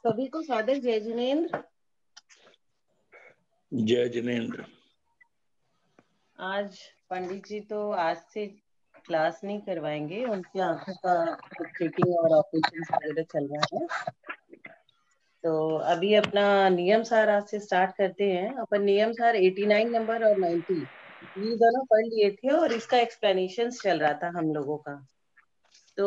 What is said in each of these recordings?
सभी को सादर जय जिनेंद्र। जय जिनेंद्र। आज पंडित जी तो आज से क्लास नहीं करवाएंगे, उनकी आंखों का चेकिंग और ऑपरेशन वगैरह चल रहा है। तो अभी अपना नियम सार आज से स्टार्ट करते हैं। अपन नियम सार 89 नंबर और 90 ये दोनों पढ़ लिए थे और इसका एक्सप्लेनेशन चल रहा था हम लोगों का। तो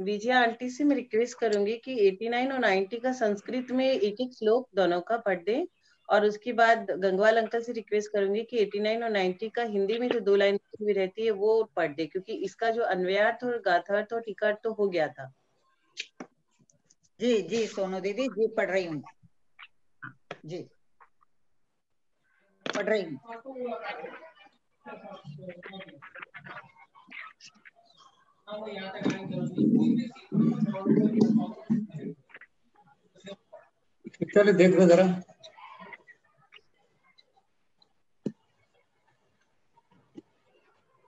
विजया आंटी से मैं रिक्वेस्ट करूंगी कि 89 और 90 का संस्कृत में एक एक श्लोक दोनों का पढ़ दें, और उसके बाद गंगवाल अंकल से रिक्वेस्ट करूंगी कि 89 और 90 का हिंदी में जो 2 लाइन भी रहती है वो पढ़ दे, क्योंकि इसका जो अन्वयार्थ और गाथार्थ और टीकार्थ तो हो गया था। जी जी सोनू दीदी जी पढ़ रही हूँ, जी पढ़ रही हूँ। चलो देख लो जरा।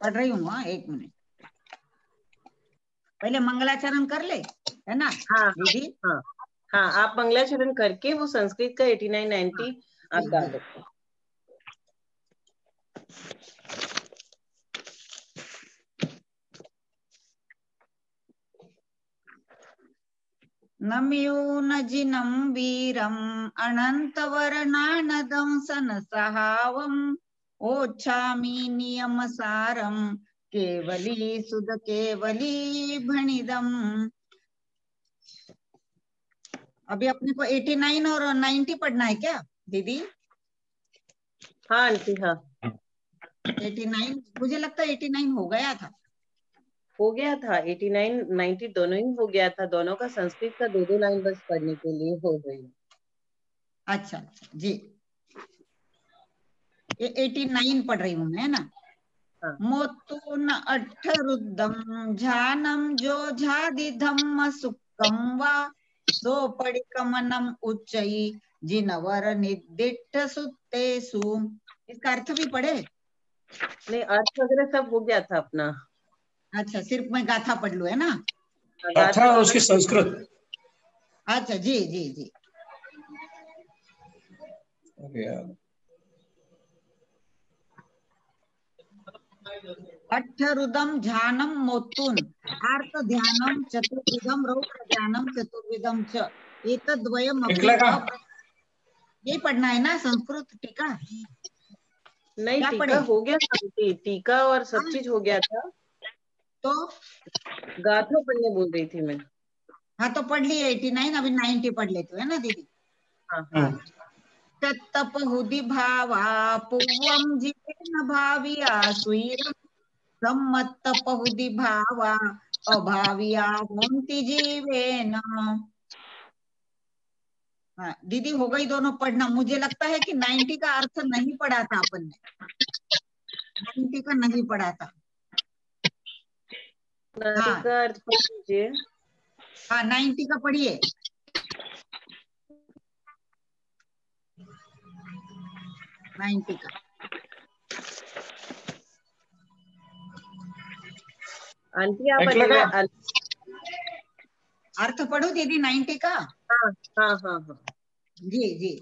पढ़ रही हूँ। हाँ, एक मिनट, पहले मंगलाचरण कर ले, है ना हाँ दीदी? हाँ हाँ, आप मंगलाचरण करके वो संस्कृत का 89 90 आप डाल दो। नम्यूनजिनं वीरम् अनन्तवर्णानदं सनसहावम् ओच्छामि नियमसारं केवली सुध केवली भणिदम्। अभी अपने को 89 और 90 पढ़ना है क्या दीदी? हाँ आंटी, हाँ 89 मुझे लगता है 89 हो गया था। हो गया था, 89 90 दोनों ही हो गया था। दोनों का संस्कृत का 2 लाइन बस पढ़ने के लिए हो गई। अच्छा अच्छा जी, ये 89 पढ़ रही हूँ मैं, ना। हाँ। मोत्तून अट्ठरुद्धम झानम जो झादि धम्म सुक्कम वा सोपडिकमनम उच्चई जिनवर निदिट्ठ सुत्तेषु। इसका अर्थ भी पढ़े? नहीं, अर्थ वगैरह सब हो गया था अपना। अच्छा, सिर्फ मैं गाथा पढ़ लूं, है ना? गाथा और उसकी संस्कृत। अच्छा जी जी जी। अट्ठरुदम ध्यानम मोत्तून आर्त ध्यानम चतुर्विधम रौद्र ध्यानम चतुर्विधम च एतद्वयम अपि ये पढ़ना है ना संस्कृत टीका? नहीं, क्या टीका पढ़े? हो गया था, टीका और सब चीज हो गया था। तो गाथा पढ़ने बोल रही थी मैं। हाँ तो पढ़ लिए 89, अभी 90 पढ़ लेते है ना दीदी? हाँ हाँ। तत्तपहुदि भावा पुव्वम जीवेन भाविया सुईरम सम्मत्तपहुदि भावा अभाविया होन्ति जीवेन। हाँ दीदी हो गई दोनों पढ़ना। मुझे लगता है कि 90 का अर्थ नहीं पढ़ा था अपन ने, 90 का नहीं पढ़ा था। 90 का अर्थ पढ़ लीजिए। हाँ 90 का पढ़िए। आंटी आप अर्थ पढ़ो दीदी 90 का। हाँ हाँ हाँ हाँ जी जी।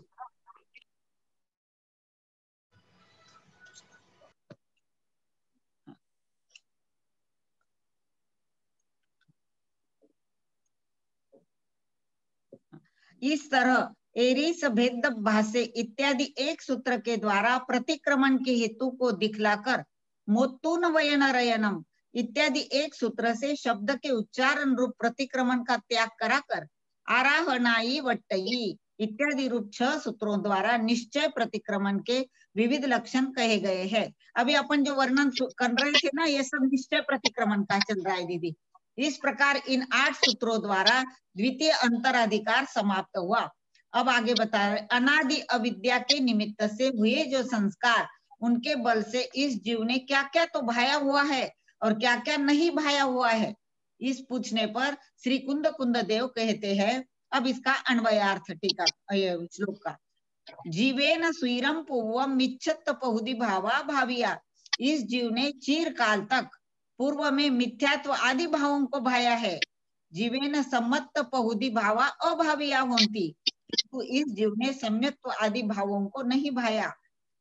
इस तरह एरिस भेद भाष्य इत्यादि एक सूत्र के द्वारा प्रतिक्रमण के हेतु को दिखलाकर मोत्तून वयन रयनम इत्यादि एक सूत्र से शब्द के उच्चारण रूप प्रतिक्रमण का त्याग कराकर आराहनाई वट्टई इत्यादि रूप 6 सूत्रों द्वारा निश्चय प्रतिक्रमण के विविध लक्षण कहे गए हैं। अभी अपन जो वर्णन कर रहे थे ना, ये सब निश्चय प्रतिक्रमण का चल रहा है दीदी। इस प्रकार इन 8 सूत्रों द्वारा द्वितीय अंतराधिकार समाप्त हुआ। अब आगे बता रहे, अनादि अविद्या के निमित्त से हुए जो संस्कार, उनके बल से इस जीव ने क्या क्या तो भाया हुआ है और क्या क्या नहीं भाया हुआ है। इस पूछने पर श्री कुंद देव कहते हैं, अब इसका अन्वयार्थ टीका श्लोक का। जीवेन सुईरम पूर्वम मिच्छत पहुदि भावा भाविया। इस जीव ने चिर काल तक पूर्व में मिथ्यात्व आदि भावों को भाया है, जीवेन सम्मत पहुदी भावा अभाविया होती। तो इस जीव ने सम्यक्त्व आदि भावों को नहीं भाया।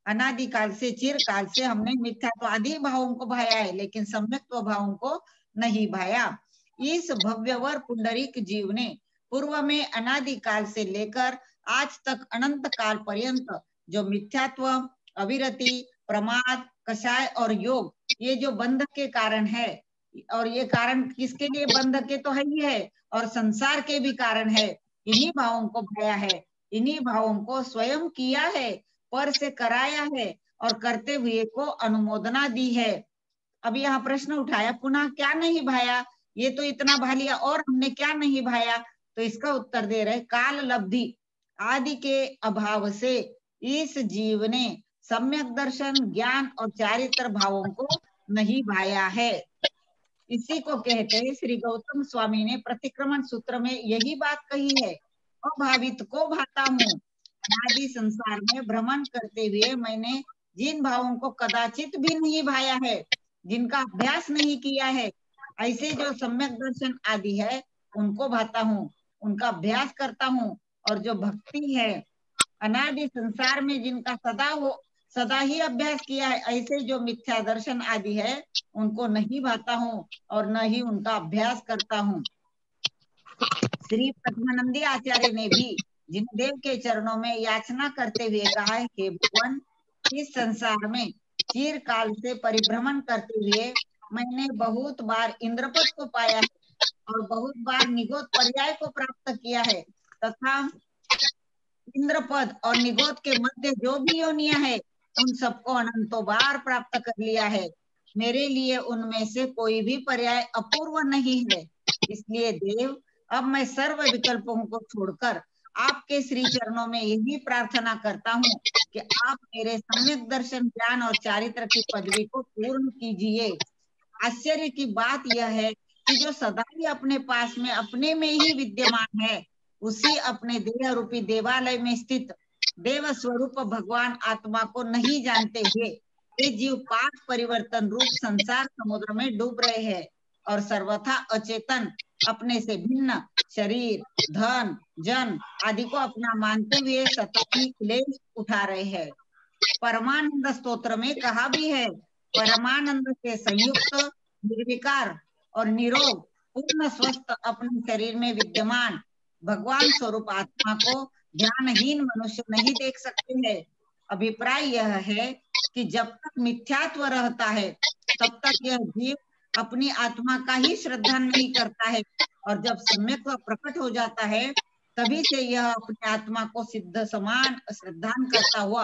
अनादिकाल से चिरकाल से हमने मिथ्यात्व आदि भावों को भाया है, लेकिन सम्यक्त्व भावों को नहीं भाया। इस भव्यवर पुंडरीक जीव ने पूर्व में अनादिकाल से लेकर आज तक अनंत काल पर्यंत जो मिथ्यात्व, अविरति, प्रमाद, कषाय और योग, ये जो बंधक के कारण है, और ये कारण किसके लिए बंधक के तो है ही है, और संसार के भी कारण है, इन्हीं भावों को भाया है, इन्हीं भावों को स्वयं किया है, पर से कराया है और करते हुए को अनुमोदना दी है। अब यहाँ प्रश्न उठाया, पुनः क्या नहीं भाया? ये तो इतना भा लिया और हमने क्या नहीं भाया? तो इसका उत्तर दे रहे, काल लब्धि आदि के अभाव से इस जीव ने सम्यक दर्शन, ज्ञान और चारित्र भावों को नहीं भाया है। इसी को कहते हैं, श्री गौतम स्वामी ने प्रतिक्रमण सूत्र में यही बात कही है, अभावित को भाता हूँ। आदि संसार में भ्रमण करते हुए मैंने जिन भावों को कदाचित भी नहीं भाया है, जिनका अभ्यास नहीं किया है, ऐसे जो सम्यक दर्शन आदि है उनको भाता हूँ, उनका अभ्यास करता हूँ। और जो भक्ति है, अनादि संसार में जिनका सदा ही अभ्यास किया है, ऐसे जो मिथ्या दर्शन आदि है उनको नहीं भाता हूँ और न ही उनका अभ्यास करता हूँ। श्री पद्मानंदी आचार्य ने भी जिनदेव के चरणों में याचना करते हुए कहा है, हे भगवान, इस संसार में चिरकाल से परिभ्रमण करते हुए मैंने बहुत बार इंद्रपद को पाया है और बहुत बार निगोद पर्याय को प्राप्त किया है, तथा इंद्रपद और निगोद के मध्य जो भी योनियां है उन सबको अनंतों बार प्राप्त कर लिया है। मेरे लिए उनमें से कोई भी पर्याय अपूर्व नहीं है। इसलिए देव, अब मैं सर्व विकल्पों को छोड़कर आपके श्री चरणों में यही प्रार्थना करता हूँ कि आप मेरे सम्यक दर्शन, ज्ञान और चारित्र की पदवी को पूर्ण कीजिए। आश्चर्य की बात यह है कि जो सदा ही अपने पास में अपने में ही विद्यमान है, उसी अपने देह रूपी देवालय में स्थित देव स्वरूप भगवान आत्मा को नहीं जानते हुए ये जीव पाक परिवर्तन रूप संसार समुद्र में डूब रहे हैं और सर्वथा अचेतन अपने से भिन्न शरीर, धन, जन आदि को अपना मानते हुए सतत ही क्लेश उठा रहे हैं। परमानंद स्तोत्र में कहा भी है, परमानंद से संयुक्त, निर्विकार और निरोग, पूर्ण स्वस्थ अपने शरीर में विद्यमान भगवान स्वरूप आत्मा को ध्यानहीन मनुष्य नहीं देख सकते हैं। अभिप्राय यह है कि जब तक मिथ्यात्व रहता है तब तक यह जीव अपनी आत्मा का ही श्रद्धा नहीं करता है, और जब सम्यक प्रकट हो जाता है तभी से यह अपनी आत्मा को सिद्ध समान श्रद्धान करता हुआ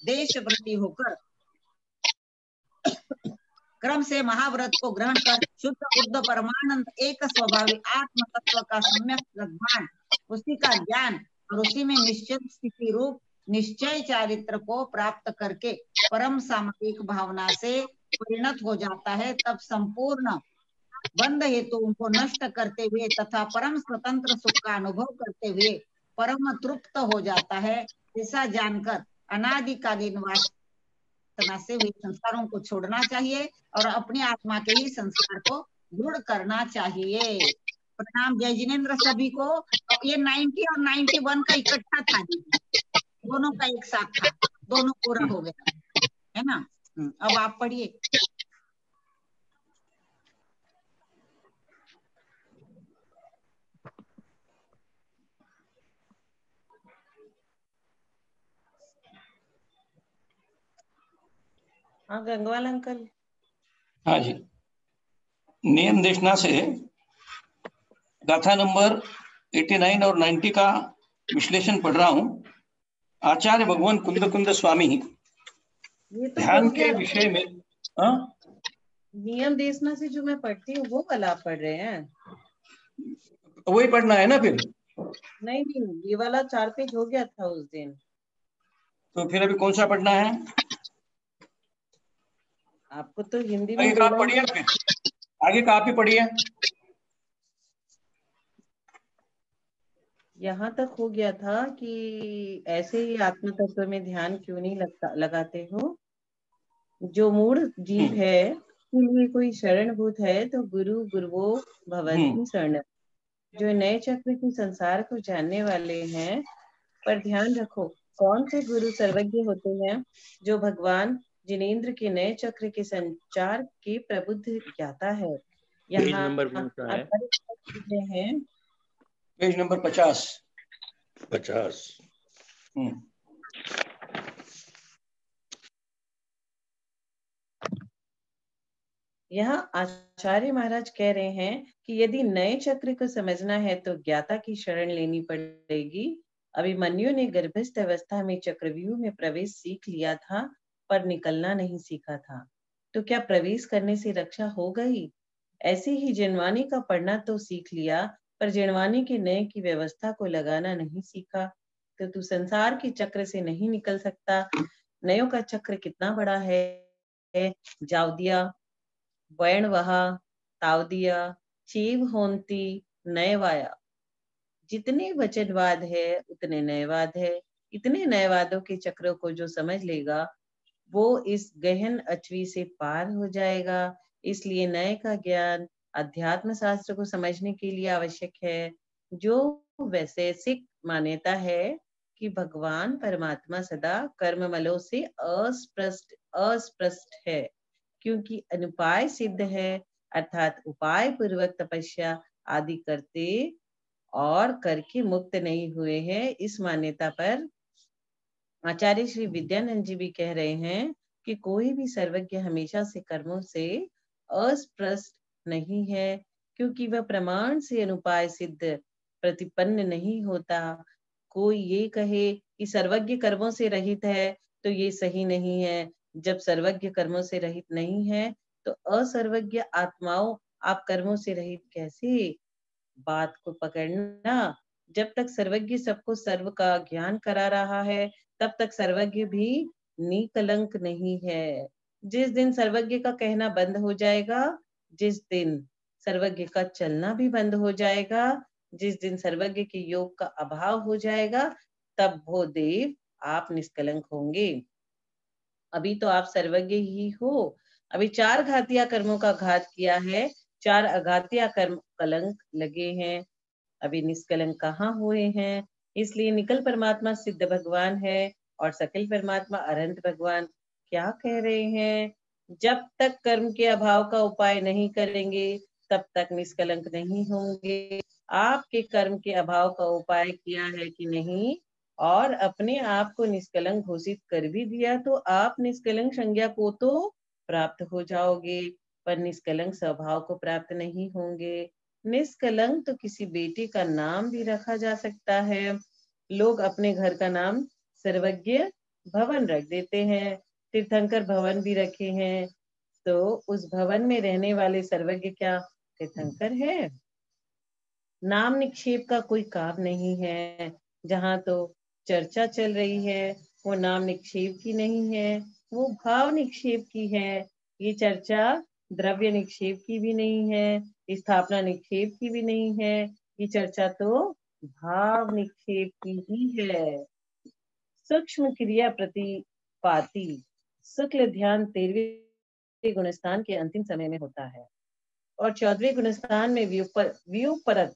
देशव्रती होकर क्रम से महाव्रत को ग्रहण कर शुद्ध बुद्ध परमानंद एक स्वभावी आत्म तत्व का सम्यक श्रद्धान, उसी का ज्ञान और उसी में निश्चित स्थिति रूप निश्चय चारित्र को प्राप्त करके परम सामयिक भावना से परिणत हो जाता है। तब संपूर्ण बंध हेतु उनको नष्ट करते हुए तथा परम स्वतंत्र सुख का अनुभव करते हुए परम तृप्त हो जाता है। ऐसा जानकर अनादिकालीन वासना से हुए संस्कारों को छोड़ना चाहिए और अपनी आत्मा के ही संस्कार को दृढ़ करना चाहिए। प्रणाम जय जिनेन्द्र सभी को। ये 90 और 91 का इकट्ठा था, दोनों का एक साथ था, दोनों पूरा हो गया है ना। अब आप पढ़िए। हाँ गंगवाल अंकल। हाँ जी, नियम देशना से गाथा नंबर 89 और 90 का विश्लेषण पढ़ रहा हूँ। आचार्य भगवान कुंद स्वामी ये तो ध्यान के विषय में नियम देशना से जो मैं पढ़ती हूँ वो वाला आप पढ़ रहे हैं? वही पढ़ना है ना फिर? नहीं, ये वाला 4 पेज हो गया था उस दिन। तो फिर अभी कौन सा पढ़ना है? आपको तो हिंदी में आगे का आप पढ़िए, फिर आगे का आप ही पढ़िए। यहाँ तक हो गया था कि ऐसे ही आत्म तत्व में ध्यान क्यों नहीं लगाते हो। जो मूढ़ जीव है के लिए कोई शरणभूत है तो गुरु गुरुवो भवन्ति शरण। जो नए चक्र के संसार को जानने वाले हैं। पर ध्यान रखो, कौन से गुरु सर्वज्ञ होते हैं? जो भगवान जिनेंद्र के नए चक्र के संचार के प्रबुद्ध ज्ञाता है। पेज यहाँ नंबर कौन सा है? हैं पेज नंबर 50। 50। यहाँ आचार्य महाराज कह रहे हैं कि यदि नए चक्र को समझना है तो ज्ञाता की शरण लेनी पड़ेगी। अभिमन्यु ने गर्भस्थ अवस्था में चक्रव्यूह में प्रवेश सीख लिया था, पर निकलना नहीं सीखा था। तो क्या प्रवेश करने से रक्षा हो गई? ऐसे ही जिनवानी का पढ़ना तो सीख लिया, पर जिनवानी के नए की व्यवस्था को लगाना नहीं सीखा। तो तू संसार के चक्र से नहीं निकल सकता। नयों का चक्र कितना बड़ा है। जावदिया, वैणवहा, तावदिया, चीव होंती, नयवाया। जितने वचनवाद है उतने नयवाद है। इतने नयवादों के चक्रों को जो समझ लेगा वो इस गहन अचवी से पार हो जाएगा। इसलिए नए का ज्ञान अध्यात्म शास्त्र को समझने के लिए आवश्यक है। जो वैशेषिक मान्यता है कि भगवान परमात्मा सदा कर्ममलों से अस्पृष्ट है, क्योंकि अनुपाय सिद्ध है, अर्थात उपाय पूर्वक तपस्या आदि करते और करके मुक्त नहीं हुए हैं। इस मान्यता पर आचार्य श्री विद्यानंद जी भी कह रहे हैं कि कोई भी सर्वज्ञ हमेशा से कर्मों से अस्पृष्ट नहीं है, क्योंकि वह प्रमाण से अनुपाय सिद्ध प्रतिपन्न नहीं होता। कोई ये कहे कि सर्वज्ञ कर्मों से रहित है तो ये सही नहीं है। जब सर्वज्ञ कर्मों से रहित नहीं है तो असर्वज्ञ आत्माओं आप कर्मों से रहित कैसे? बात को पकड़ना। जब तक सर्वज्ञ सबको सर्व का ज्ञान करा रहा है तब तक सर्वज्ञ भी निकलंक नहीं है। जिस दिन सर्वज्ञ का कहना बंद हो जाएगा, जिस दिन सर्वज्ञ का चलना भी बंद हो जाएगा, जिस दिन सर्वज्ञ के योग का अभाव हो जाएगा, तब वो देव आप निष्कलंक होंगे। अभी तो आप सर्वज्ञ ही हो। अभी 4 घातिया कर्मों का घात किया है, 4 अघातिया कर्म कलंक लगे हैं। अभी निष्कलंक कहाँ हुए हैं? इसलिए निकल परमात्मा सिद्ध भगवान है और सकल परमात्मा अनंत भगवान। क्या कह रहे हैं? जब तक कर्म के अभाव का उपाय नहीं करेंगे तब तक निष्कलंक नहीं होंगे। आपके कर्म के अभाव का उपाय किया है कि नहीं और अपने आप को निष्कलंक घोषित कर भी दिया तो आप निष्कलंक संज्ञा को तो प्राप्त हो जाओगे, पर निष्कलंक स्वभाव को प्राप्त नहीं होंगे। निष्कलंक तो किसी बेटे का नाम भी रखा जा सकता है। लोग अपने घर का नाम सर्वज्ञ भवन रख देते हैं, तीर्थंकर भवन भी रखे हैं। तो उस भवन में रहने वाले सर्वज्ञ क्या तीर्थंकर है? नाम निक्षेप का कोई काम नहीं है। जहाँ तो चर्चा चल रही है वो नाम निक्षेप की नहीं है, वो भाव निक्षेप की है। ये चर्चा द्रव्य निक्षेप की भी नहीं है, स्थापना निक्षेप की भी नहीं है। ये चर्चा तो भाव निक्षेप की ही है। सूक्ष्म क्रिया प्रतिपाती शुक्ल ध्यान 13वें गुणस्थान के अंतिम समय में होता है और 14वें गुणस्थान में व्युपरत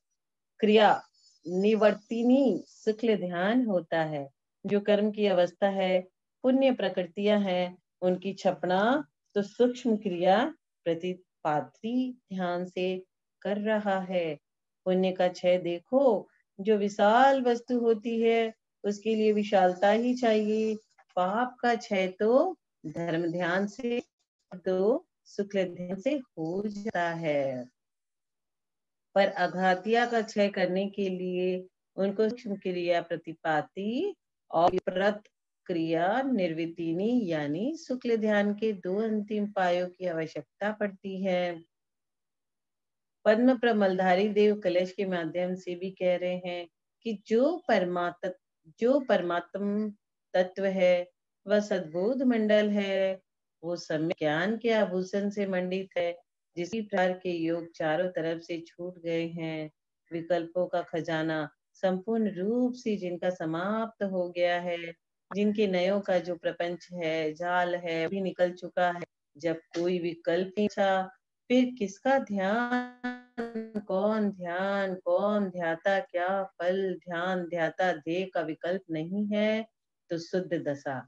क्रिया निवर्तिनी शुक्ल ध्यान होता है। जो कर्म की अवस्था है, पुण्य प्रकृतियां हैं, उनकी छपना तो सूक्ष्म क्रिया प्रतिपाती ध्यान से कर रहा है। पुण्य का क्षय देखो, जो विशाल वस्तु होती है उसके लिए विशालता ही चाहिए। पाप का क्षय तो धर्म ध्यान से तो शुक्ल ध्यान से हो जाता है, पर अघातिया का क्षय करने के लिए उनको सूक्ष्म क्रिया प्रतिपाती और विपरत क्रिया निर्वितीनी यानी शुक्ल ध्यान के 2 अंतिम पायों की आवश्यकता पड़ती है। पद्म प्रमलधारी देव कलश के माध्यम से भी कह रहे हैं कि जो परमात्म तत्व है वह सद्बोध मंडल है, वो सम्यक ज्ञान के आभूषण से मंडित है। जिसी प्रकार के योग चारों तरफ से छूट गए हैं, विकल्पों का खजाना संपूर्ण रूप से जिनका समाप्त हो गया है, जिनके नयों का जो प्रपंच है, जाल है, भी निकल चुका है। जब कोई विकल्प नहीं था, फिर किसका ध्यान कौन ध्याता क्या फल, ध्यान ध्याता ध्येय का विकल्प नहीं है तो शुद्ध दशा।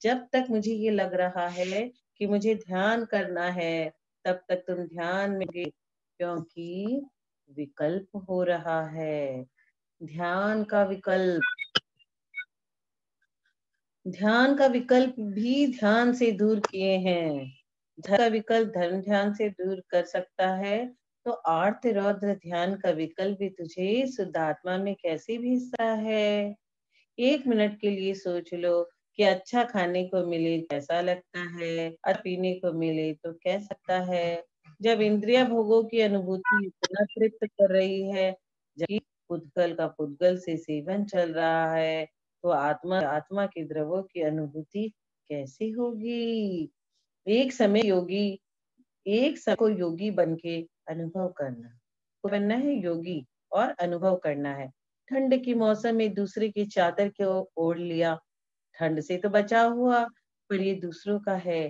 जब तक मुझे ये लग रहा है कि मुझे ध्यान करना है, तब तक तुम ध्यान में गे, क्योंकि विकल्प हो रहा है। ध्यान का विकल्प भी ध्यान से दूर किए हैं। धर्म का विकल्प धर्म ध्यान से दूर कर सकता है, तो आर्त रौद्र ध्यान का विकल्प भी तुझे शुद्धात्मा में कैसे भेजता है। 1 मिनट के लिए सोच लो कि अच्छा खाने को मिले कैसा लगता है, और पीने को मिले तो कैसा लगता है। जब इंद्रिय भोगों की अनुभूति इतना तृप्त कर रही है, जबकि पुद्गल का पुद्गल से सेवन चल रहा है, तो आत्मा के द्रवों की अनुभूति कैसे होगी। एक समय को योगी बन के अनुभव करना, को बनना है योगी और अनुभव करना है। ठंड के मौसम में दूसरे की चादर को ओढ़ लिया, ठंड से तो बचा हुआ, पर ये दूसरों का है।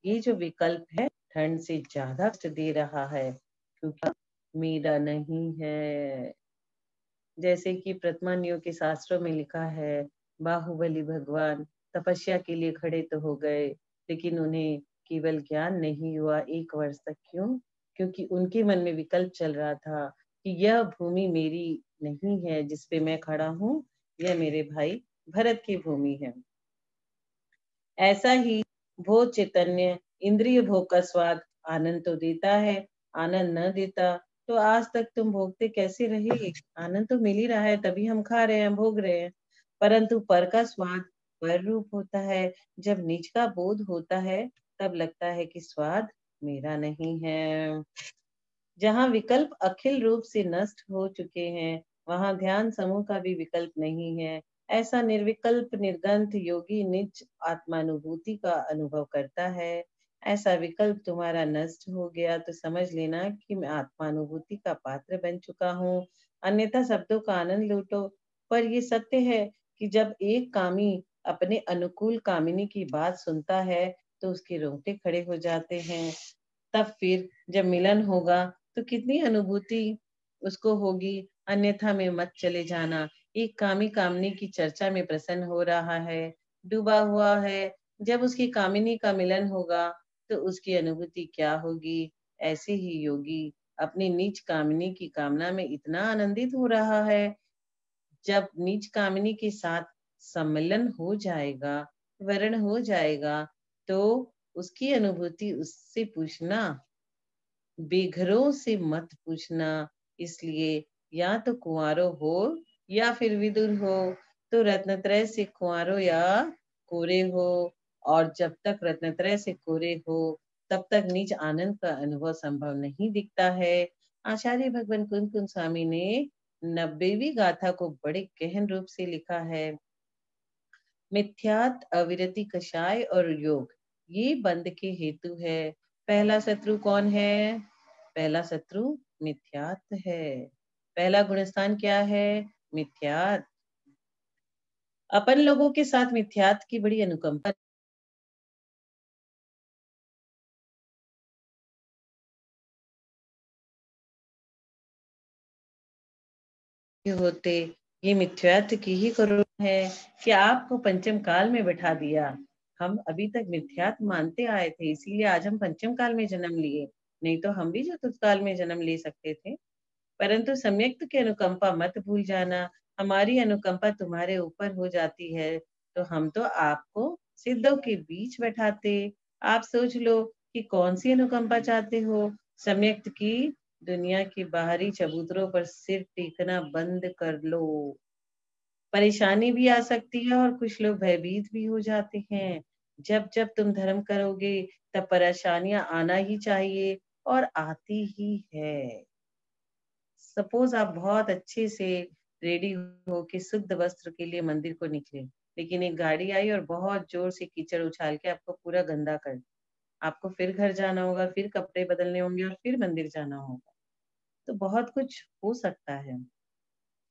ये जो विकल्प है ठंड से ज्यादा कष्ट दे रहा है, क्योंकि मेरा नहीं है। जैसे कि प्रथमान्यों के शास्त्रों में लिखा है, बाहुबली भगवान तपस्या के लिए खड़े तो हो गए, लेकिन उन्हें केवल ज्ञान नहीं हुआ 1 वर्ष तक। क्यों? क्योंकि उनके मन में विकल्प चल रहा था कि यह भूमि मेरी नहीं है जिस पे मैं खड़ा हूँ, यह मेरे भाई भरत की भूमि है। ऐसा ही भोग चैतन्य इंद्रिय भोग का स्वाद आनंद तो देता है, आनंद न देता तो आज तक तुम भोगते कैसे रहे। आनंद तो मिल ही रहा है, तभी हम खा रहे हैं, भोग रहे हैं। परंतु पर का स्वाद पर रूप होता है। जब निज का बोध होता है, तब लगता है कि स्वाद मेरा नहीं है। जहाँ विकल्प अखिल रूप से नष्ट हो चुके हैं, वहाँ ध्यान समूह का भी विकल्प नहीं है। ऐसा निर्विकल्प निर्गंथ योगी निज आत्मानुभूति का अनुभव करता है। ऐसा विकल्प तुम्हारा नष्ट हो गया तो समझ लेना कि मैं आत्मानुभूति का पात्र बन चुका हूँ। अन्यथा शब्दों का आनंद लूटो। पर ये सत्य है कि जब एक कामी अपने अनुकूल कामिनी की बात सुनता है, तो उसके रोंगटे खड़े हो जाते हैं। तब फिर जब मिलन होगा तो कितनी अनुभूति उसको होगी। अन्यथा में मत चले जाना। एक कामी कामनी की चर्चा में प्रसन्न हो रहा है, डूबा हुआ है। जब उसकी कामिनी का मिलन होगा तो उसकी अनुभूति क्या होगी। ऐसे ही योगी अपनी निज कामिनी की कामना में इतना आनंदित हो रहा है, जब निज कामिनी के साथ सम्मिलन हो जाएगा, वर्ण हो जाएगा, तो उसकी अनुभूति उससे पूछना, बेघरों से मत पूछना। इसलिए या तो कुंवारो हो या फिर विदुर हो, तो रत्नत्रय से कुंवारो या कोरे हो। और जब तक रत्नत्रय से कोरे हो, तब तक निज आनंद का अनुभव संभव नहीं दिखता है। आचार्य भगवान कुंद कुंद स्वामी ने 90वीं गाथा को बड़े गहन रूप से लिखा है। मिथ्यात, अविरति, कषाय और योग, ये बंद के हेतु है। पहला शत्रु कौन है? पहला शत्रु मिथ्यात है। पहला गुणस्थान क्या है? मिथ्यात। अपन लोगों के साथ मिथ्यात की बड़ी अनुकंपा होते। ये मिथ्यात्व की ही करुण है कि आपको पंचम काल में बैठा दिया। हम अभी तक मिथ्यात्व मानते आए थे, इसीलिए आज हम पंचम काल में जन्म लिए, नहीं तो हम भी चतुर्थ काल में जन्म ले सकते थे। परंतु सम्यक्त की अनुकंपा मत भूल जाना। हमारी अनुकंपा तुम्हारे ऊपर हो जाती है तो हम तो आपको सिद्धों के बीच बैठाते। आप सोच लो कि कौन सी अनुकंपा चाहते हो। सम्यक्त की दुनिया की बाहरी चबूतरों पर सिर टेकना बंद कर लो। परेशानी भी आ सकती है और कुछ लोग भयभीत भी हो जाते हैं। जब जब तुम धर्म करोगे, तब परेशानियां आना ही चाहिए और आती ही है। सपोज आप बहुत अच्छे से रेडी हो के शुद्ध वस्त्र के लिए मंदिर को निकले, लेकिन एक गाड़ी आई और बहुत जोर से कीचड़ उछाल के आपको पूरा गंदा कर, आपको फिर घर जाना होगा, फिर कपड़े बदलने होंगे और फिर मंदिर जाना होगा। तो बहुत कुछ हो सकता है।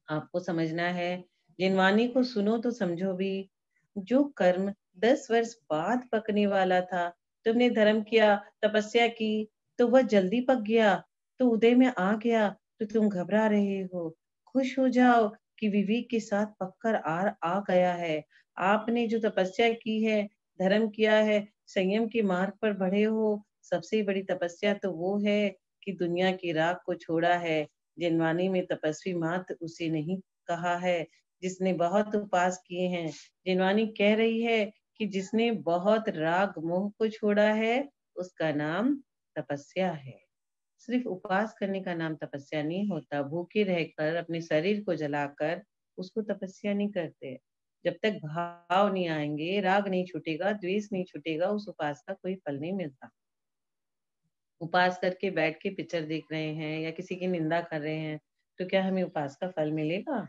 आपको समझना है, जिनवानी को सुनो तो समझो भी। जो कर्म 10 वर्ष बाद पकने वाला था, तुमने धर्म किया, तपस्या की, तो वह जल्दी पक गया। तो उदय में आ गया तो तुम घबरा रहे हो। खुश हो जाओ कि विवेक के साथ पककर आ गया है। आपने जो तपस्या की है, धर्म किया है, संयम के मार्ग पर बढ़े हो, सबसे बड़ी तपस्या तो वो है कि दुनिया की राग को छोड़ा है। जिनवानी में तपस्वी मात्र उसे नहीं कहा है जिसने बहुत उपास किए हैं। जिनवानी कह रही है कि जिसने बहुत राग मोह को छोड़ा है उसका नाम तपस्या है। सिर्फ उपवास करने का नाम तपस्या नहीं होता। भूखे रहकर अपने शरीर को जलाकर उसको तपस्या नहीं करते। जब तक भाव नहीं आएंगे, राग नहीं छूटेगा, द्वेष नहीं छूटेगा, उस उपवास का कोई फल नहीं मिलता। उपवास करके बैठ के पिक्चर देख रहे हैं या किसी की निंदा कर रहे हैं तो क्या हमें उपवास का फल मिलेगा?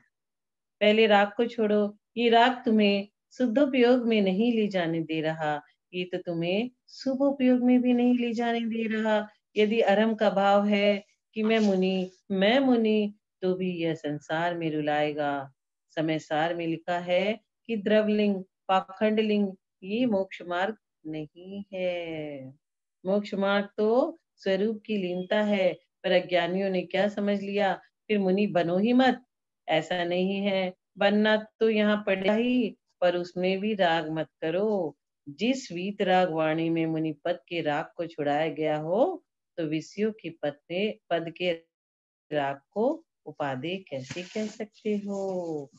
पहले राग को छोड़ो। ये राग तुम्हें शुद्धोपयोग में नहीं ले जाने दे रहा, ये तो तुम्हें शुभ उपयोग में भी नहीं ले जाने दे रहा। यदि अरम का भाव है कि मैं मुनि, तो भी यह संसार में रुलाएगा। समय सार में लिखा है कि द्रवलिंग, पाखंडलिंग ये मोक्ष मार्ग नहीं है। मोक्ष मार्ग तो स्वरूप की लीनता है। पर अज्ञानियों ने क्या समझ लिया, फिर मुनि बनो ही मत। ऐसा नहीं है, बनना तो यहाँ पड़ेगा ही, पर उसमें भी राग मत करो। जिस वीत राग वाणी में मुनि पद के राग को छुड़ाया गया हो, तो विषयों के पद के राग को उपादेय कैसे कह सकते हो?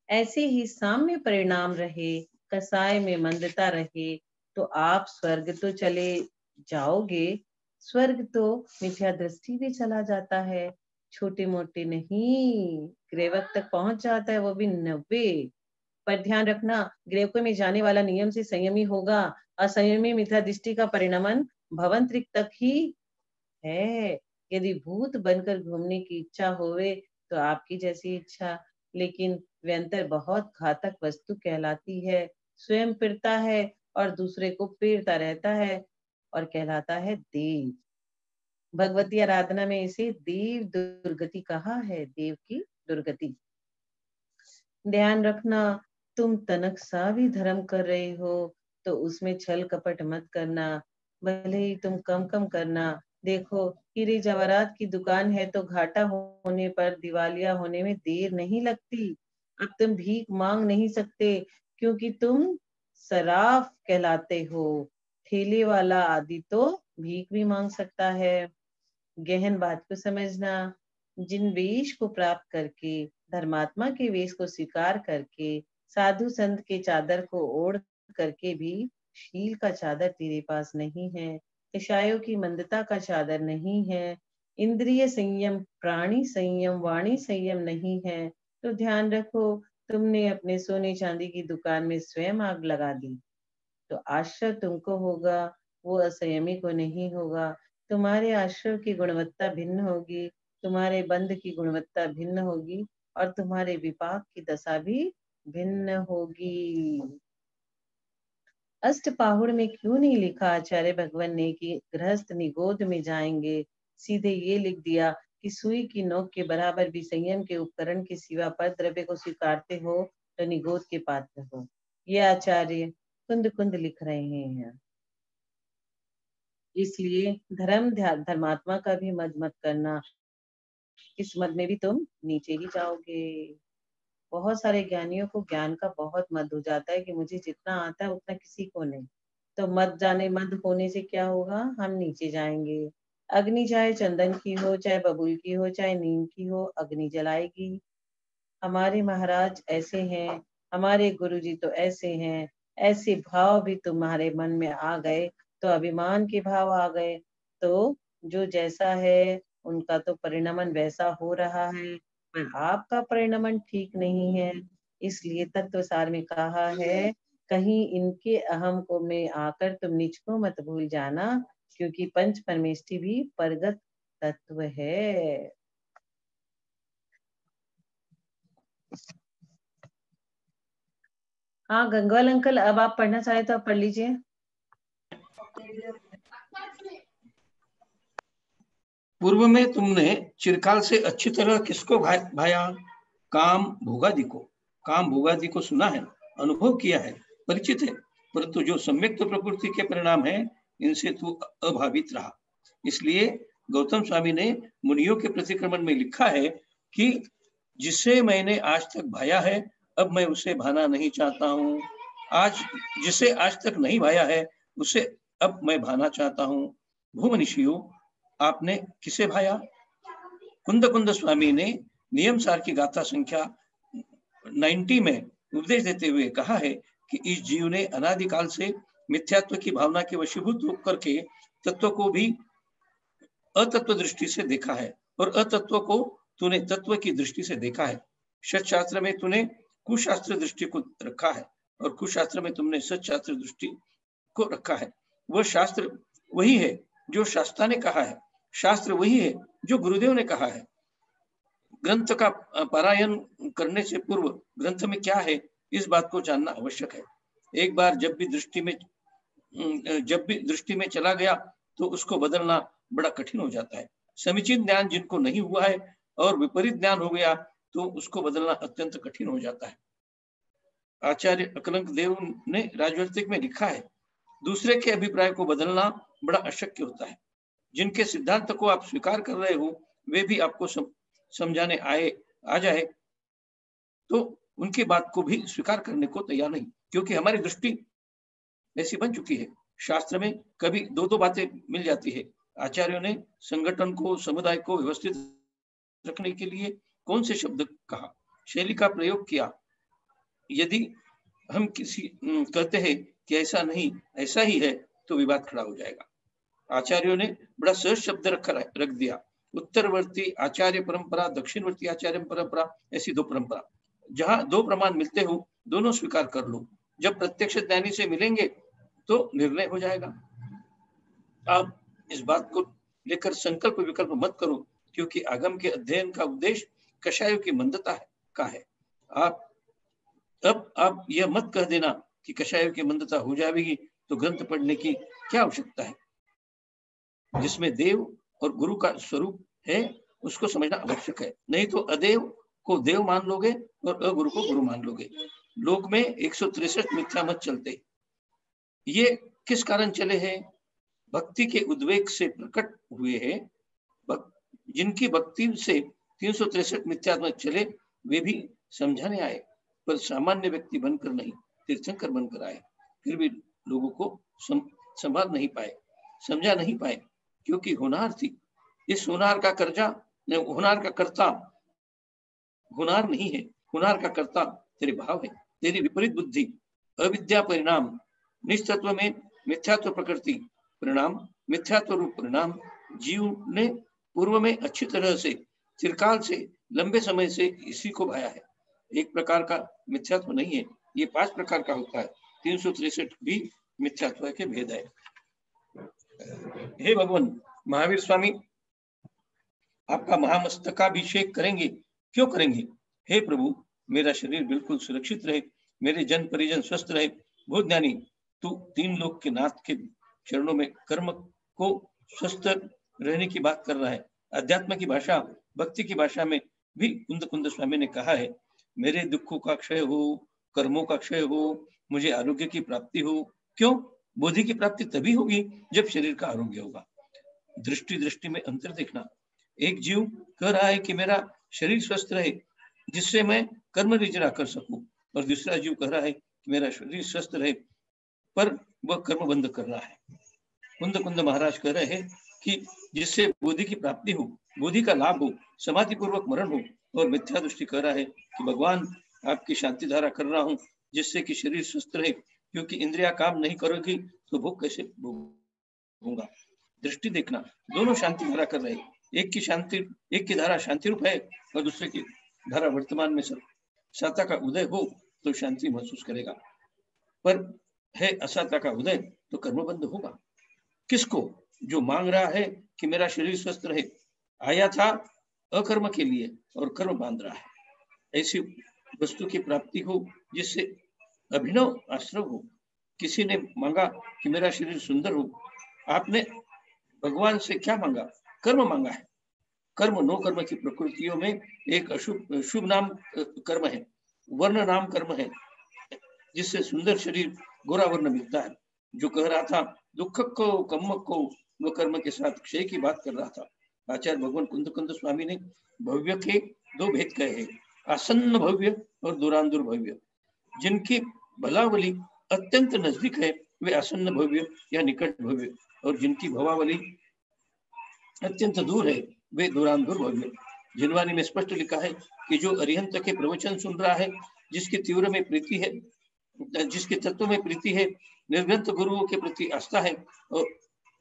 ऐसे ही साम्य परिणाम रहे, कसाय में मंदता रहे, तो आप स्वर्ग तो चले जाओगे। स्वर्ग तो मिथ्या दृष्टि भी चला जाता है, छोटे मोटे नहीं, ग्रेवक तक पहुंच जाता है, वो भी 90। पर ध्यान रखना, ग्रेवक में जाने वाला नियम से संयमी होगा। असंयमी मिथ्या दृष्टि का परिणमन भवंतरिक तक ही है। यदि भूत बनकर घूमने की इच्छा होवे तो आपकी जैसी इच्छा, लेकिन व्यंतर बहुत घातक वस्तु कहलाती है। स्वयं पीड़ता है और दूसरे को पीड़ता रहता है और कहलाता है देव। भगवती आराधना में इसे देव दुर्गति कहा है, देव की दुर्गति। ध्यान रखना, तुम तनक सा भी धर्म कर रहे हो तो उसमें छल कपट मत करना, भले ही तुम कम करना। देखो, हीरे जवाहरात की दुकान है तो घाटा होने पर दिवालिया होने में देर नहीं लगती। अब तुम भीख मांग नहीं सकते क्योंकि तुम सराफ कहलाते हो। ठेले वाला आदि तो भीख भी मांग सकता है। गहन बात को समझना, जिन वेश को प्राप्त करके, धर्मात्मा के वेश को स्वीकार करके, साधु संत के चादर को ओढ़ करके भी शील का चादर तेरे पास नहीं है, कषायों की मंदता का चादर नहीं है, इंद्रिय संयम, प्राणी संयम, वाणी संयम नहीं है, तो ध्यान रखो, तुमने अपने सोने चांदी की दुकान में स्वयं आग लगा दी। तो आश्रय तुमको होगा, वो असंयमी को नहीं होगा। तुम्हारे आश्रय की गुणवत्ता भिन्न होगी, तुम्हारे बंध की गुणवत्ता भिन्न होगी और तुम्हारे विपाक की दशा भी भिन्न होगी। अष्टपाहुड़ में क्यों नहीं लिखा आचार्य भगवान ने कि गृहस्थ निगोद में जाएंगे? सीधे ये लिख दिया कि सुई की नोक के बराबर भी संयम के उपकरण के सिवा पर द्रव्य को स्वीकारते हो तो निगोद के पात्र हो। ये आचार्य कुंद लिख रहे हैं। इसलिए धर्मात्मा का भी मत करना, इस मद में भी तुम नीचे ही जाओगे। बहुत सारे ज्ञानियों को ज्ञान का बहुत मद हो जाता है कि मुझे जितना आता है उतना किसी को नहीं, तो मद होने से क्या होगा, हम नीचे जाएंगे। अग्नि चाहे चंदन की हो, चाहे बबूल की हो, चाहे नीम की हो, अग्नि जलाएगी। हमारे महाराज ऐसे हैं, हमारे गुरुजी तो ऐसे हैं। ऐसे भाव भी तुम्हारे मन में आ गए तो अभिमान के भाव आ गए, तो जो जैसा है उनका तो परिणमन वैसा हो रहा है, पर आपका परिणमन ठीक नहीं है। इसलिए तत्वसार में कहा है, कहीं इनके अहम को में आकर तुम निज को मत भूल जाना, क्योंकि पंच परमेष्टि भी परगत तत्व है। हाँ गंगवाल अंकल, अब आप पढ़ना चाहे तो आप पढ़ लीजिए। पूर्व में तुमने चिरकाल से अच्छी तरह किसको भाया? काम भोगादि को। काम भोगादि को सुना है, अनुभव किया है, परिचित है, परंतु जो सम्यक प्रकृति के परिणाम है इनसे तू अभावित रहा। इसलिए गौतम स्वामी ने मुनियों के प्रतिक्रमण में लिखा है कि जिसे मैंने आज तक भाया है अब मैं उसे भाना नहीं चाहता हूँ। आज जिसे आज तक नहीं भाया है उसे अब मैं भाना चाहता हूँ। भूमनीषियों, आपने किसे भाया? कुंद कुंद स्वामी ने नियम सार की गाथा संख्या 90 में उपदेश देते हुए कहा है कि इस जीव ने अनादिकाल से मिथ्यात्व की भावना के वशीभूत होकर के तत्व को भी अतत्व दृष्टि से देखा है और अतत्व को तूने तत्व की दृष्टि से देखा है। सच्शास्त्र में तूने कुशास्त्र दृष्टि को रखा है और कुशास्त्र में तुमने सच्शास्त्र दृष्टि को रखा है। वह शास्त्र वही है जो शास्त्रा ने कहा है, शास्त्र वही है जो गुरुदेव ने कहा है। ग्रंथ का पारायण करने से पूर्व ग्रंथ में क्या है इस बात को जानना आवश्यक है। एक बार जब भी दृष्टि में चला गया तो उसको बदलना बड़ा कठिन हो जाता है। समीचीन ज्ञान जिनको नहीं हुआ है और विपरीत ज्ञान हो गया तो उसको बदलना अत्यंत कठिन हो जाता है। आचार्य अकलंक देव ने राजवर्तिक में लिखा है, दूसरे के अभिप्राय को बदलना बड़ा अशक्य होता है। जिनके सिद्धांत को आप स्वीकार कर रहे हो वे भी आपको समझाने आ जाए तो उनकी बात को भी स्वीकार करने को तैयार नहीं, क्योंकि हमारी दृष्टि ऐसी बन चुकी है। शास्त्र में कभी दो बातें मिल जाती है। आचार्यों ने संगठन को, समुदाय को व्यवस्थित रखने के लिए कौन से शब्द कहा, शैली का प्रयोग किया। यदि हम किसी कहते हैं कि ऐसा नहीं ऐसा ही है तो विवाद खड़ा हो जाएगा। आचार्यों ने बड़ा सहज शब्द रख दिया। उत्तरवर्ती आचार्य परंपरा, दक्षिणवर्ती आचार्य परंपरा, ऐसी दो परंपरा। जहां दो प्रमाण मिलते हो दोनों स्वीकार कर लो। जब प्रत्यक्ष ज्ञानी से मिलेंगे तो निर्णय हो जाएगा। आप इस बात को लेकर संकल्प विकल्प मत करो, क्योंकि आगम के अध्ययन का उद्देश्य कषायों की मंदता का है। आप यह मत कह देना कि कषायों की मंदता हो जाएगी तो ग्रंथ पढ़ने की क्या आवश्यकता है। जिसमें देव और गुरु का स्वरूप है उसको समझना आवश्यक है, नहीं तो अदेव को देव मान लोगे और अगुरु को गुरु मान लोगे। लोक में 163 मिथ्या मत चलते। ये किस कारण चले हैं? भक्ति के उद्वेग से प्रकट हुए हैं। जिनकी भक्ति से 363 मिथ्या मत चले वे भी समझाने आए, पर सामान्य व्यक्ति बनकर नहीं, तीर्थंकर बनकर आए। फिर भी लोगों को संभाल नहीं पाए, समझा नहीं पाए, क्योंकि होनार थी। इस होनार का कर्ता होनार नहीं है, होनार का कर्ता तेरे भाव है, तेरी विपरीत बुद्धि, अविद्या परिणाम, निस्तत्व में मिथ्यात्व प्रकृति परिणाम, मिथ्यात्व रूप परिणाम। जीव ने पूर्व में अच्छी तरह से चिरकाल से लंबे समय से इसी को भाया है। एक प्रकार का मिथ्यात्व नहीं है, ये 5 प्रकार का होता है। 363 भी मिथ्यात्व के भेद है। हे भगवान महावीर स्वामी, आपका महामस्तकाभिषेक करेंगे। क्यों करेंगे? हे प्रभु, मेरा शरीर बिल्कुल सुरक्षित रहे, मेरे जन परिजन स्वस्थ रहे। बहुत ज्ञानी, तू 3 लोक के नाथ के चरणों में कर्म को स्वस्थ रहने की बात कर रहा है। अध्यात्म की भाषा, भक्ति की भाषा में भी कुंद कुंद स्वामी ने कहा है, मेरे दुखों का क्षय हो, कर्मों का क्षय हो, मुझे आरोग्य की प्राप्ति हो। क्यों? बोधि की प्राप्ति तभी होगी जब शरीर का आरोग्य होगा। दृष्टि में अंतर देखना। एक जीव कह रहा है कि मेरा शरीर स्वस्थ रहे जिससे मैं कर्म रिजरा कर सकूं, और दूसरा जीव कह रहा है कि मेरा शरीर स्वस्थ रहे पर वह कर्म बंद कर रहा है। कुंद कुंद महाराज कह रहे हैं कि जिससे बोधि की प्राप्ति हो, बोधि का लाभ हो, समाधि पूर्वक मरण हो, और मिथ्या दृष्टि कह रहा है कि भगवान आपकी शांति धारा कर रहा हूं जिससे कि शरीर स्वस्थ रहे, क्योंकि इंद्रिया काम नहीं करेगी तो भोग कैसे भोगूंगा। दृष्टि देखना, दोनों शांति धारा कर रहे हैं। एक की धारा शांति रूप है और दूसरे की धारा वर्तमान में सत्ता का उदय हो तो शांति महसूस करेगा, पर है असत्ता का उदय तो कर्मबंध होगा। किसको? जो मांग रहा है कि मेरा शरीर स्वस्थ रहे, आया था अकर्म के लिए और कर्म बांध रहा है। ऐसी वस्तु की प्राप्ति हो जिससे अभिनव आश्रव हो। किसी ने मांगा कि मेरा शरीर सुंदर हो, आपने भगवान से क्या मांगा? कर्म मांगा है। कर्म 9 कर्म की प्रकृतियों में एक शुभ नाम कर्म है, वर्ण नाम कर्म है, जिससे सुंदर शरीर गोरा वर्ण मिलता है। जो कह रहा था दुख को कम को व कर्म के साथ क्षय की बात कर रहा था। आचार्य भगवान कुंद स्वामी ने भव्य के दो भेद कहे हैं, आसन्न भव्य और दूरांदूर भव्य। जिनकी भलावली अत्यंत नजदीक है वे आसन्न भव्य या निकट भव्य, और जिनकी भवावली अत्यंत दूर है वे दूरांदूर भव्य। जिनवानी में स्पष्ट लिखा है कि जो अरिहंत के प्रवचन सुन रहा है, जिसके तीव्र में प्रीति है, जिसके तत्व में प्रीति है, निर्ग्रंथ गुरुओं के प्रति आस्था है, और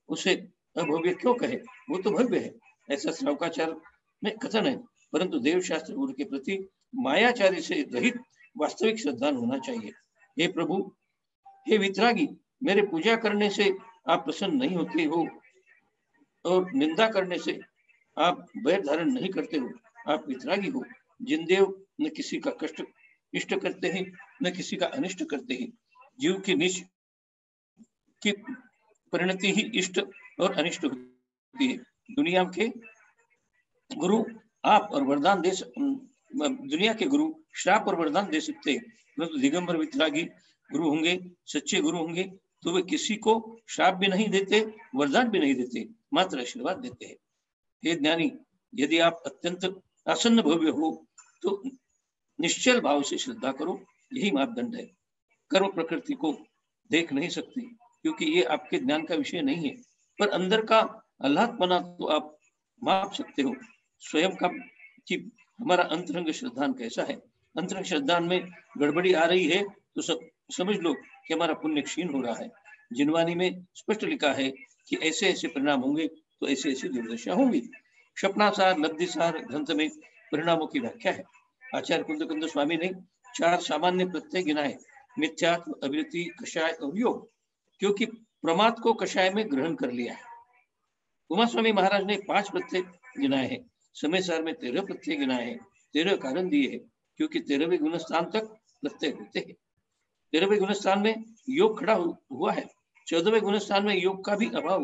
उसे अभव्य क्यों कहे, वो तो भव्य है, ऐसा श्रावकाचार्य में कथन है। परंतु देव शास्त्र गुरु के प्रति मायाचारी से रहित वास्तविक श्रद्धान होना चाहिए। हे प्रभु, हे वितरागी, मेरे पूजा करने से आप प्रसन्न नहीं होते हो और निंदा करने से आप वैर धारण नहीं करते हो, आप वितरागी हो। जिन देव न किसी का कष्ट इष्ट करते हैं न किसी का अनिष्ट करते हैं। जीव की निज की परिणति ही इष्ट और अनिष्ट होती है। दुनिया के गुरु आप और वरदान दे, दुनिया के गुरु श्राप और वरदान दे सकते हैं, परंतु दिगंबर वितरागी गुरु होंगे, सच्चे गुरु होंगे तो वे किसी को श्राप भी नहीं देते, वरदान भी नहीं देते, मात्र आशीर्वाद देते हैं। हे ज्ञानी, यदि आप अत्यंत आसन्न भव्य हो तो निश्चल भाव से श्रद्धा करो, यही मापदंड है। कर्म प्रकृति को देख नहीं सकती क्योंकि ये आपके ज्ञान का विषय नहीं है, पर अंदर का आह्लादपना तो आप माप सकते हो स्वयं का कि हमारा अंतरंग श्रद्धान कैसा है। अंतरंग श्रद्धान में गड़बड़ी आ रही है तो समझ लो कि हमारा पुण्य क्षीण हो रहा है। जिनवानी में स्पष्ट लिखा है कि ऐसे ऐसे परिणाम होंगे तो ऐसे ऐसी दुर्दशा होंगी। स्वप्नासार लब्धिसार ग्रंथ में परिणामों की व्याख्या है। आचार्य कुंद स्वामी ने 4 सामान्य प्रत्यय गिनाए, मिथ्यात्व, अविरति, कषाय और योग, क्योंकि प्रमाद को कषाय में ग्रहण कर लिया है। उमा स्वामी महाराज ने 5 प्रत्यय गिनाए हैं। समय सार में 13 प्रत्यय गिनाए हैं। 13 कारण दिए हैं क्योंकि 13वें गुणस्थान तक प्रत्यय होते हैं। 13वें गुणस्थान में योग खड़ा हुआ है, 14वें गुणस्थान में योग का भी अभाव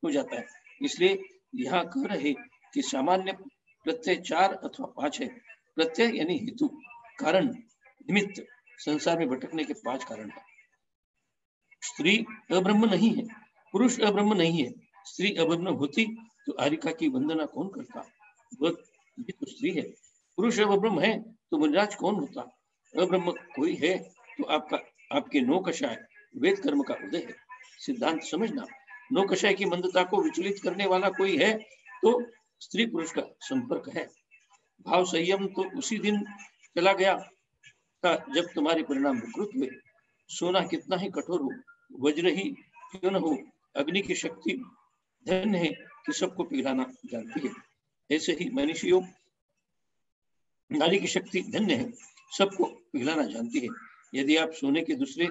हो जाता है। इसलिए यहाँ कह रहे कि सामान्य प्रत्यय 4 अथवा 5 है। प्रत्यय यानी हेतु, कारण, निमित्त, संसार में भटकने के 5 कारण है। स्त्री अब्रह्म नहीं है, पुरुष अब्रह्म नहीं है। स्त्री अब्रह्म होती तो आरिका की वंदना कौन करता, वह भी तो स्त्री है। पुरुष अब्रह्म है तो मुनिराज कौन होता। अब्रह्म कोई है तो आपके 9 कषाय वेद कर्म का उदय है। सिद्धांत समझना, 9 कषाय की मंदता को विचलित करने वाला कोई है तो स्त्री पुरुष का संपर्क है। भाव संयम तो उसी दिन चला गया था जब तुम्हारे परिणाम विकृत हुए। सोना कितना ही कठोर हो, वज्र ही क्यों न हो, अग्नि की शक्ति धन्य है कि सबको पिघलाना जानती है। ऐसे ही मनुष्यों नारी की शक्ति धन्य है, सबको पिघलाना जानती है। यदि आप सोने के दूसरे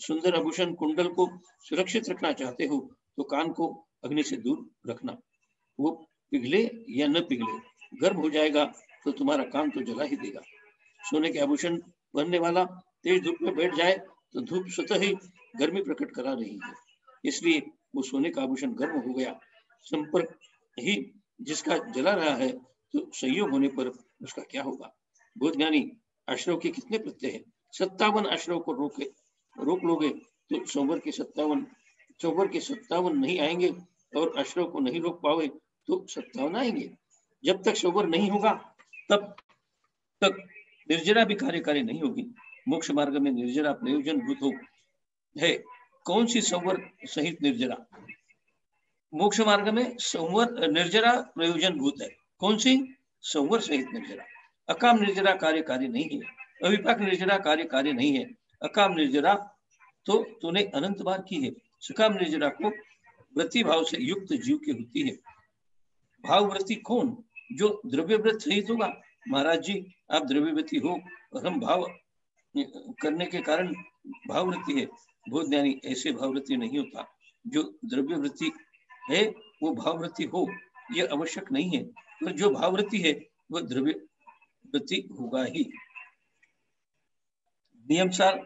सुंदर आभूषण कुंडल को सुरक्षित रखना चाहते हो तो कान को अग्नि से दूर रखना। वो पिघले या न पिघले, गर्म हो जाएगा तो तुम्हारा कान तो जला ही देगा। सोने के आभूषण पहनने वाला तेज धूप में बैठ जाए तो धूप स्वतः ही गर्मी प्रकट करा रही है, इसलिए वो सोने का आभूषण गर्म हो गया। संपर्क ही जिसका जला रहा है तो संयोग होने पर उसका क्या होगा। बहुत ज्ञानी, आश्रव के कितने प्रत्यय हैं? 57 आश्रव को रोक लोगे तो सोमवार के 57 नहीं आएंगे, और आश्रव को नहीं रोक पाओगे तो 57 आएंगे। जब तक सोमवार नहीं होगा तब तक निर्जरा भी कार्यकारी नहीं होगी। मोक्ष मार्ग में निर्जरा प्रयोजन भूत हो है। कौन सी संवर सहित निर्जरा? मोक्ष मार्ग में संवर निर्जरा प्रयोजन भूत है। कौन सी? संवर सहित निर्जरा। अकाम निर्जरा कार्यकारी नहीं है, अविपाक निर्जरा कार्यकारी नहीं है। अकाम निर्जरा तो तूने अनंत बार की है। सकाम निर्जरा को वृत्ति भाव से युक्त जीव की होती है। भाव वृत्ति कौन? जो द्रव्य व्रत सहित होगा। महाराज जी, आप द्रव्यवती हो और हम भाव करने के कारण भाववृत्ति है। बहुत ज्ञानी, ऐसे भाववृत्ति नहीं होता। जो द्रव्यवृत्ति है वो भाववृत्ति हो, यह आवश्यक नहीं है, पर जो भाववृत्ति है वह द्रव्यवृत्ति होगा ही। नियम सार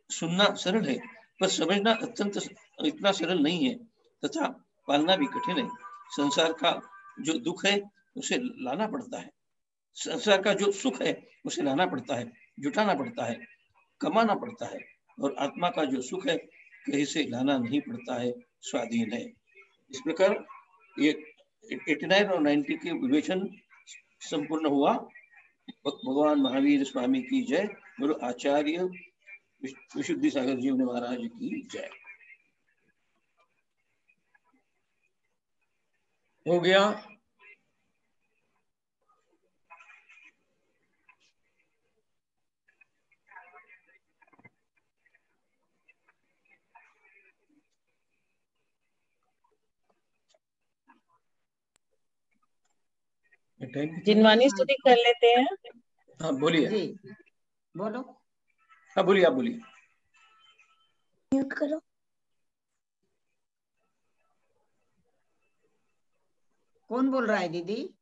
सुनना सरल है, पर समझना अत्यंत इतना सरल नहीं है, तथा पालना भी कठिन है। संसार का जो दुख है उसे लाना पड़ता है, संसार का जो सुख है उसे लाना पड़ता है, जुटाना पड़ता है, कमाना पड़ता है। और आत्मा का जो सुख है कहीं से लाना नहीं पड़ता है, स्वाधीन है। इस प्रकार ये 89 और 90 के विवेचन संपूर्ण हुआ। भगवान महावीर स्वामी की जय। गुरु आचार्य विशुद्धि सागर जी महाराज की जय। हो गया। जिनवानी स्तुति कर लेते हैं। हाँ बोलिए। जी बोलो। हाँ बोलिए, आप बोलिए। म्यूट करो। कौन बोल रहा है दीदी?